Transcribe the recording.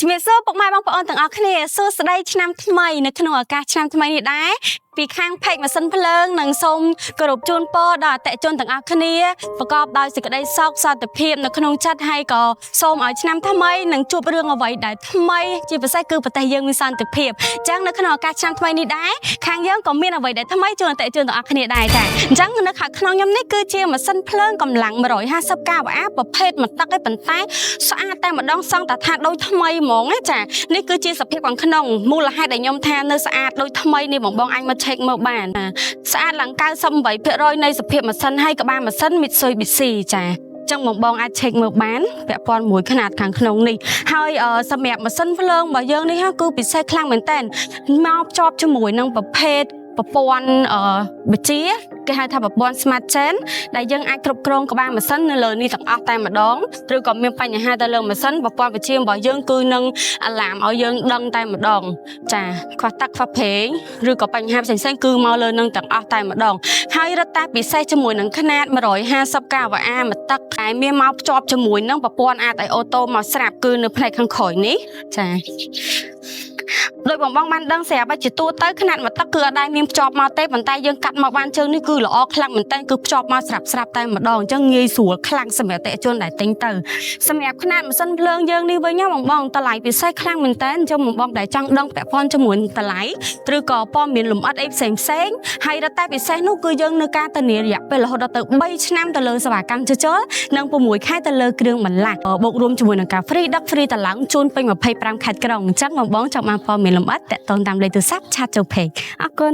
ជំរាបសួរពុកម៉ែបងប្អូនទាំងអស់គ្នាសួស្តីឆ្នាំថ្មីនៅក្នុងឱកាសឆ្នាំថ្មីនេះដែរពីខាងផេកម៉ាស៊ីនភ្លើងនិងសូមគោរពជូនពរដល់អតិថិជនទាំងអស់គ្នាប្រកបដោយសេចក្តីសុខសន្តិភាពនៅក្នុងចិត្តហើយក៏សូមឲ្យឆ្នាំថ្មីនឹងជួបរឿងអ្វីដែលថ្មីជាពិសេសគឺប្រទេសយើងមានសន្តិភាពអញ្ចឹងនៅក្នុងឱកាសឆ្នាំថ្មីនេះដែរខាងយើងក៏មានអ្វីដែលថ្មីជូនអតិថិជនទាំងអស់គ្នាដែរចាអញ្ចឹងនៅខាងក្នុងខ្ញុំនេះគឺជាម៉ាស៊ីនភ្លើងកម្លាំង150 kVA ប្រភេទមួយទឹកឯប៉ុន្តែស្អាតតែម្ដងសង្កត់ថាដូចថ្មីហ្មងណាចានេះគឺជាសភាពខាងក្នុងមូលហេតុដែលខ្ញុំថានៅស្អាតដូចថ្មីនេះបងអញមកឆែកមើលបានស្អាតឡើង98%នៃសភាពម៉ាស៊ីនហើយក្បាលម៉ាស៊ីន Mitsubishi ចាចឹងបងអាចឆែកមើលបានពាក់ព័ន្ធមួយຂະຫນាតខាងក្នុងនេះហើយសម្រាប់ម៉ាស៊ីនភ្លើងរបស់យើងនេះគឺពិសេសខ្លាំងមែនតើមកភ្ជាប់ជាមួយនឹងប្រភេទប្រព័ន្ធបញ្ជាគេហៅថាប្រព័ន្ធ Smart Chain ដែលយើងអាចគ្រប់គ្រងក្បាលម៉ាស៊ីននៅលើនេះទាំងអស់តែម្ដងឬក៏មានបញ្ហាទៅលើម៉ាស៊ីនប្រព័ន្ធបញ្ជារបស់យើងគឺនឹងអាឡាមឲ្យយើងដឹងតែម្ដងចាខ្វះទឹកខ្វះប្រេងឬក៏បញ្ហាផ្សេងៗគឺមកលើនឹងទាំងអស់តែម្ដងហើយរឹតតែពិសេសជាមួយនឹងຂະຫນាត150 kVA មួយទឹកតែមានមកភ្ជាប់ជាមួយនឹងប្រព័ន្ធ ADI Auto មកស្រាប់គឺនៅផ្នែកខាងក្រោយនេះចាដោយបងបានដឹងស្រាប់ជាទូទៅຂະຫນាតមួយទឹកគឺអត់ដែលមានភ្ជាប់មកទេប៉ុន្តែយើងកាត់មកបានជើងនេះគឺល្អខ្លាំងមែនតើគឺភ្ជាប់មកស្រាប់តែម្ដងអញ្ចឹងងាយស្រួលខ្លាំងសម្រាប់អតិថិជនដែលទិញទៅសម្រាប់ຂະຫນាតម៉ាស៊ីនភ្លើងយើងនេះវិញបងតម្លៃពិសេសខ្លាំងមែនតើអញ្ចឹងបងដែលចង់ដឹងពាក់ព័ន្ធជាមួយតម្លៃឬក៏ព័ត៌មានលម្អិតអីផ្សេងហើយរត់តែពិសេសនោះគឺយើងនៅការធានារយៈពេលរហូតដល់ទៅ3ឆ្នាំទៅលើសេវាកម្មចលនិង6ខែទៅលើគ្រឿងបន្លាស់បូករួមជាមួយនឹងការ free ដឹក free តម្លើងជូនពេញ25ខេត្តក្រុងអញ្ចឹងបងចង់បានព័ត៌មានលម្អិតតាក់ទងតាមលេខទូរស័ព្ទឆាតចូលពេកអរគុណ